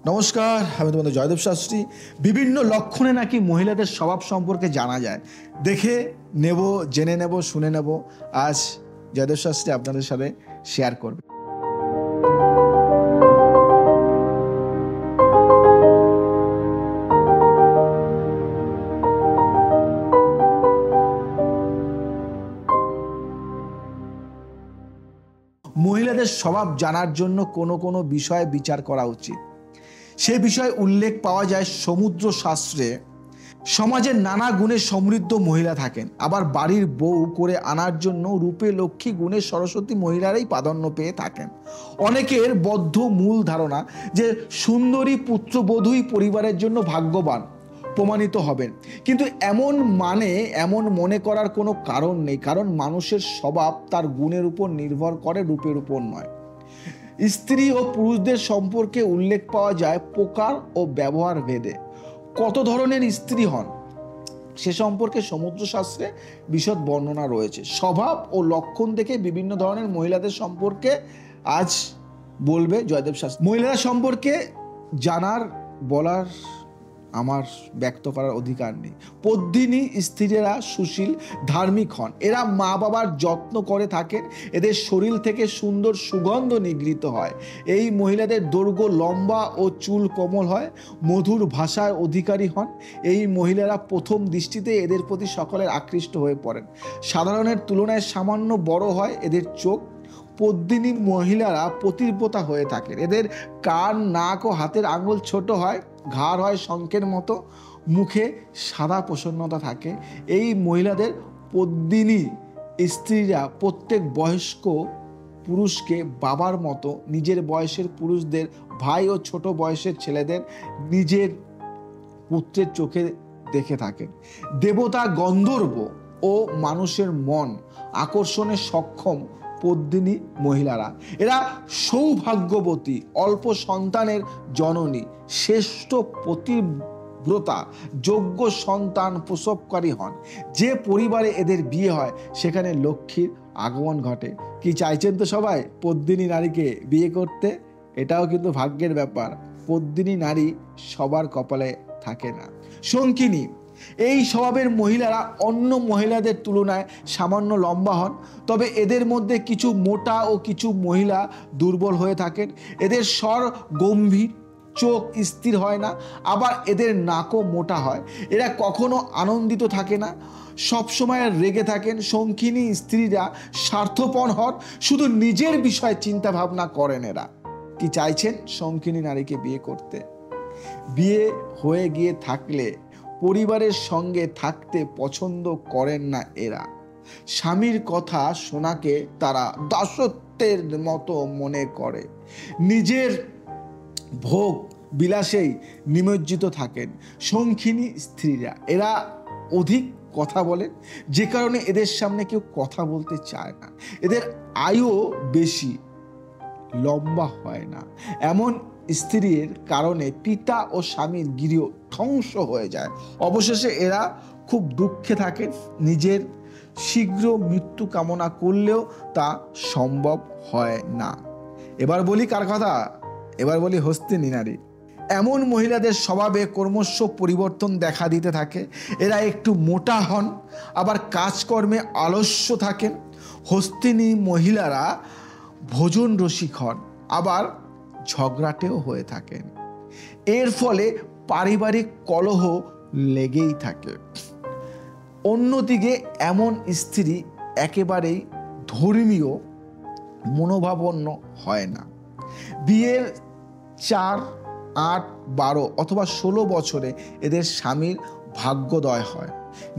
নমস্কার, আমি তোমাদের জয়দেব শাস্ত্রী। বিভিন্ন লক্ষণে নাকি মহিলাদের স্বভাব সম্পর্কে জানা যায়। দেখে নেব, জেনে নেব, শুনে নেব। আজ জয়দেব শাস্ত্রী আপনাদের সাথে শেয়ার করবে। মহিলাদের স্বভাব জানার জন্য কোনো কোনো বিষয়ে বিচার করা উচিত। সে বিষয়ে উল্লেখ পাওয়া যায় সমুদ্র শাস্ত্রে। সমাজের নানা গুণে সমৃদ্ধ মহিলা থাকেন, আবার বাড়ির বউ করে আনার জন্য রূপে লক্ষ্মী গুণে সরস্বতী মহিলারাই প্রাধান্য পেয়ে থাকেন। অনেকের বদ্ধ মূল ধারণা যে সুন্দরী পুত্রবধূই পরিবারের জন্য ভাগ্যবান প্রমাণিত হবেন, কিন্তু এমন মনে করার কোনো কারণ নেই, কারণ মানুষের স্বভাব তার গুণের উপর নির্ভর করে, রূপের উপর নয়। স্ত্রী ও পুরুষদের সম্পর্কে উল্লেখ পাওয়া যায় প্রকার ও ব্যবহার ভেদে। কত ধরনের স্ত্রী হন সে সম্পর্কে সমুদ্র শাস্ত্রে বিশদ বর্ণনা রয়েছে। স্বভাব ও লক্ষণ দেখে বিভিন্ন ধরনের মহিলাদের সম্পর্কে আজ বলবে জয়দেব শাস্ত্রী। মহিলারা সম্পর্কে জানার, বলার আমার ব্যক্ত করার অধিকার নেই। পদ্মিনী স্ত্রীরা সুশীল, ধার্মিক হন। এরা মা বাবার যত্ন করে থাকেন। এদের শরীর থেকে সুন্দর সুগন্ধ নিগৃহীত হয়। এই মহিলাদের দৈর্ঘ্য লম্বা ও চুল কোমল হয়, মধুর ভাষার অধিকারী হন। এই মহিলারা প্রথম দৃষ্টিতে এদের প্রতি সকলের আকৃষ্ট হয়ে পড়েন। সাধারণের তুলনায় সামান্য বড় হয় এদের চোখ। পদ্মিনী মহিলারা পতিব্রতা হয়ে থাকেন। এদের কান, নাক ও হাতের আঙুল ছোট হয়, ঘাড় হয় শঙ্খের মতো, মুখে সাদা প্রসন্নতা থাকে। এই মহিলাদের পদ্মিনী স্ত্রীরা প্রত্যেক বয়স্ক পুরুষকে বাবার মতো, নিজের বয়সের পুরুষদের ভাই ও ছোট বয়সের ছেলেদের নিজের পুত্রের চোখে দেখে থাকেন। দেবতা, গন্ধর্ব ও মানুষের মন আকর্ষণে সক্ষম পদ্মিনী মহিলারা। এরা সৌভাগ্যবতী, অল্প সন্তানের জননী, শ্রেষ্ঠ পতিব্রতা, যোগ্য সন্তান প্রসবকারী হন। যে পরিবারে এদের বিয়ে হয় সেখানে লক্ষ্মীর আগমন ঘটে। কি চাইছেন তো সবাই পদ্মিনী নারীকে বিয়ে করতে? এটাও কিন্তু ভাগ্যের ব্যাপার। পদ্মিনী নারী সবার কপালে থাকে না। শঙ্কিনী এই স্বভাবের মহিলারা অন্য মহিলাদের তুলনায় সামান্য লম্বা হন, তবে এদের মধ্যে কিছু মোটা ও কিছু মহিলা দুর্বল হয়ে থাকেন। এদের স্বর গম্ভীর, চোখ স্থির হয় না, আবার এদের নাকও মোটা হয়। এরা কখনো আনন্দিত থাকে না, সবসময় রেগে থাকেন। শঙ্কিনী স্ত্রীরা স্বার্থপর হন, শুধু নিজের বিষয়ে চিন্তা ভাবনা করেন। এরা কি চাইছেন শঙ্কিনী নারীকে বিয়ে করতে? বিয়ে হয়ে গিয়ে থাকলে পরিবারের সঙ্গে থাকতে পছন্দ করেন না এরা। স্বামীর কথা শোনাকে তারা দাসত্বের মতো মনে করে। নিজের ভোগ বিলাসেই নিমজ্জিত থাকেন শঙ্কিনী স্ত্রীরা। এরা অধিক কথা বলেন, যে কারণে এদের সামনে কেউ কথা বলতে চায় না। এদের আয়ু বেশি, লম্বা হয় না। এমন স্ত্রীর কারণে পিতা ও স্বামীর গৃহ ধ্বংস হয়ে যায়। অবশেষে এরা খুব দুঃখে থাকেন। নিজের শীঘ্র মৃত্যু কামনা করলেও তা সম্ভব হয় না। এবার বলি কার কথা? এবার বলি হস্তিনী নারী। এমন মহিলাদের স্বভাবে ক্রমশ পরিবর্তন দেখা দিতে থাকে। এরা একটু মোটা হন, আবার কাজকর্মে আলস্য থাকেন। হস্তিনী মহিলারা ভোজন রসিক হন, আবার ঝগড়াটেও হয়ে থাকেন। এর ফলে পারিবারিক কলহ লেগেই থাকে। অন্যদিকে এমন স্ত্রী একেবারেই ধর্মীয় মনোভাবাপন্ন হয় না। বিয়ের 4, 8, 12 অথবা 16 বছরে এদের স্বামীর ভাগ্যোদয় হয়।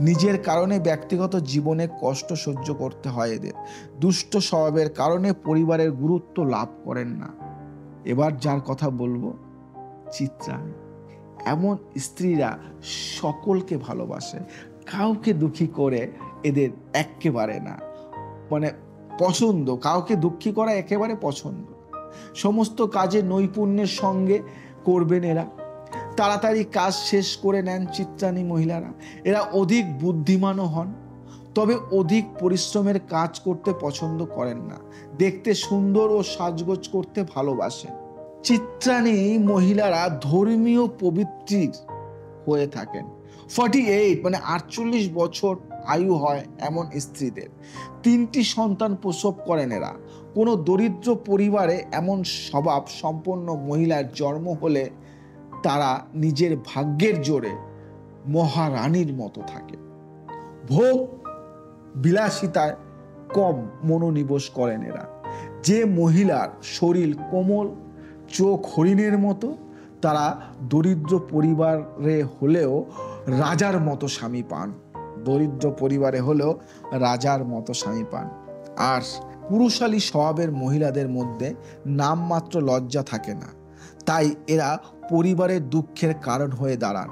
নিজের কারণে ব্যক্তিগত জীবনে কষ্ট সহ্য করতে হয় এদের। দুষ্ট স্বভাবের কারণে পরিবারের গুরুত্ব লাভ করেন না। এবার যার কথা বলবো, চিত্রাণী। এমন স্ত্রীরা সকলকে ভালোবাসে, কাউকে দুঃখী করে এদের একেবারে না, মানে পছন্দ। কাউকে দুঃখী করা একেবারে পছন্দ। সমস্ত কাজে নৈপুণ্যের সঙ্গে করবেন এরা। তাড়াতাড়ি কাজ শেষ করে নেন চিত্রাণী মহিলারা। এরা অধিক বুদ্ধিমানও হন, তবে অধিক পরিশ্রমের কাজ করতে পছন্দ করেন না। দেখতে সুন্দর ও সাজগোজ করতে ভালোবাসেন। চিত্রাণী মহিলারা ধর্মীয় পবিত্রীর হয়ে থাকেন। 48 মানে 48 বছর আয়ু হয় এমন স্ত্রীদের 3টি সন্তান প্রসব করেন এরা। কোনো দরিদ্র পরিবারে এমন স্বভাব সম্পন্ন মহিলার জন্ম হলে তারা নিজের ভাগ্যের জোরে মহারানীর মতো থাকে। ভোগ বিলাসিতায় কম মনোনিবেশ করেন এরা। যে মহিলার শরীর কোমল, চোখ হরিণের মতো, তারা দরিদ্র পরিবারে হলেও রাজার মতো স্বামী পান। দরিদ্র পরিবারে হলেও রাজার মতো স্বামী পান। আর পুরুষালী স্বভাবের মহিলাদের মধ্যে নামমাত্র লজ্জা থাকে না, তাই এরা পরিবারের দুঃখের কারণ হয়ে দাঁড়ান।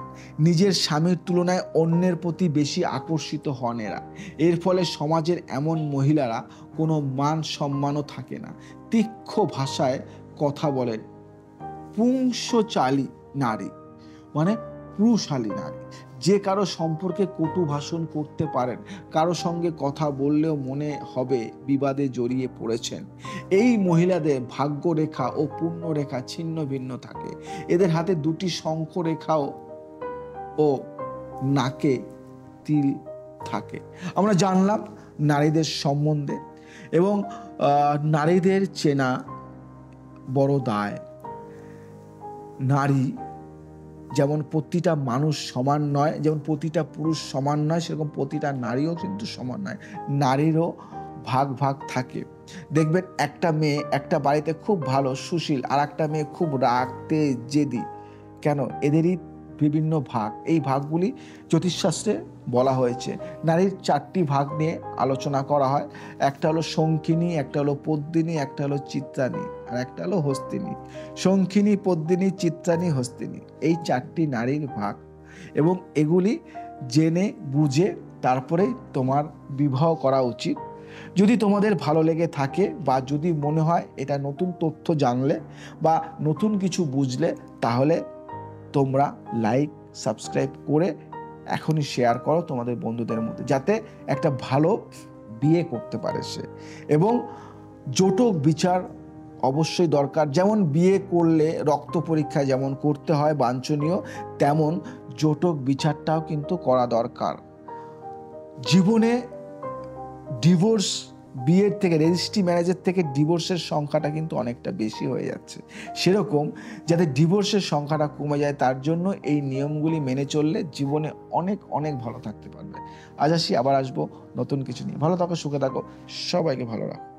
নিজের স্বামীর তুলনায় অন্যের প্রতি বেশি আকর্ষিত হন এরা। এর ফলে সমাজের এমন মহিলারা কোনো মান সম্মানও থাকে না। তীক্ষ্ণ ভাষায় কথা বলেন, পুংসচালী নারী মানে পুরুষালী নারী। যে কারো সম্পর্কে কটু ভাষণ করতে পারেন, কারো সঙ্গে কথা বললেও মনে হবে বিবাদে জড়িয়ে পড়েছেন। এই মহিলাদের ভাগ্যরেখা ও পুণ্যরেখা ছিন্ন ভিন্ন থাকে। এদের হাতে 2টি শঙ্খরেখাও ও নাকে তিল থাকে। আমরা জানলাম নারীদের সম্বন্ধে, এবং নারীদের চেনা বড় দায়। নারী যেমন প্রতিটা মানুষ সমান নয়, যেমন প্রতিটা পুরুষ সমান নয়, সেরকম প্রতিটা নারীও কিন্তু সমান নয়। নারীরও ভাগ ভাগ থাকে। দেখবেন একটা মেয়ে একটা বাড়িতে খুব ভালো সুশীল, আর একটা মেয়ে খুব রাগতে জেদি। কেন? এদেরই বিভিন্ন ভাগ। এই ভাগগুলি জ্যোতিষশাস্ত্রে বলা হয়েছে। নারীর 4টি ভাগ নিয়ে আলোচনা করা হয়। একটা হলো শঙ্খিনী, একটা হলো পদ্মিনী, একটা হলো চিত্রাণী, আর একটা হলো হস্তিনী। শঙ্খিনী, পদ্মিনী, চিত্রাণী, হস্তিনী, এই 4টি নারীর ভাগ, এবং এগুলি জেনে বুঝে তারপরে তোমার বিবাহ করা উচিত। যদি তোমাদের ভালো লেগে থাকে বা যদি মনে হয় এটা নতুন তথ্য জানলে বা নতুন কিছু বুঝলে, তাহলে তোমরা লাইক সাবস্ক্রাইব করে এখনই শেয়ার করো তোমাদের বন্ধুদের মধ্যে, যাতে একটা ভালো বিয়ে করতে পারে সে। এবং জটক বিচার অবশ্যই দরকার। যেমন বিয়ে করলে রক্ত পরীক্ষা যেমন করতে হয় বাঞ্ছনীয়, তেমন জটক বিচারটাও কিন্তু করা দরকার। জীবনে ডিভোর্স, বিয়ের থেকে, রেজিস্ট্রি ম্যারেজের থেকে ডিভোর্সের সংখ্যাটা কিন্তু অনেকটা বেশি হয়ে যাচ্ছে। সেরকম যাতে ডিভোর্সের সংখ্যাটা কমে যায়, তার জন্য এই নিয়মগুলি মেনে চললে জীবনে অনেক অনেক ভালো থাকতে পারবে। আজ আসি, আবার আসবো নতুন কিছু নিয়ে। ভালো থাকো, সুখে থাকো, সবাইকে ভালো রাখো।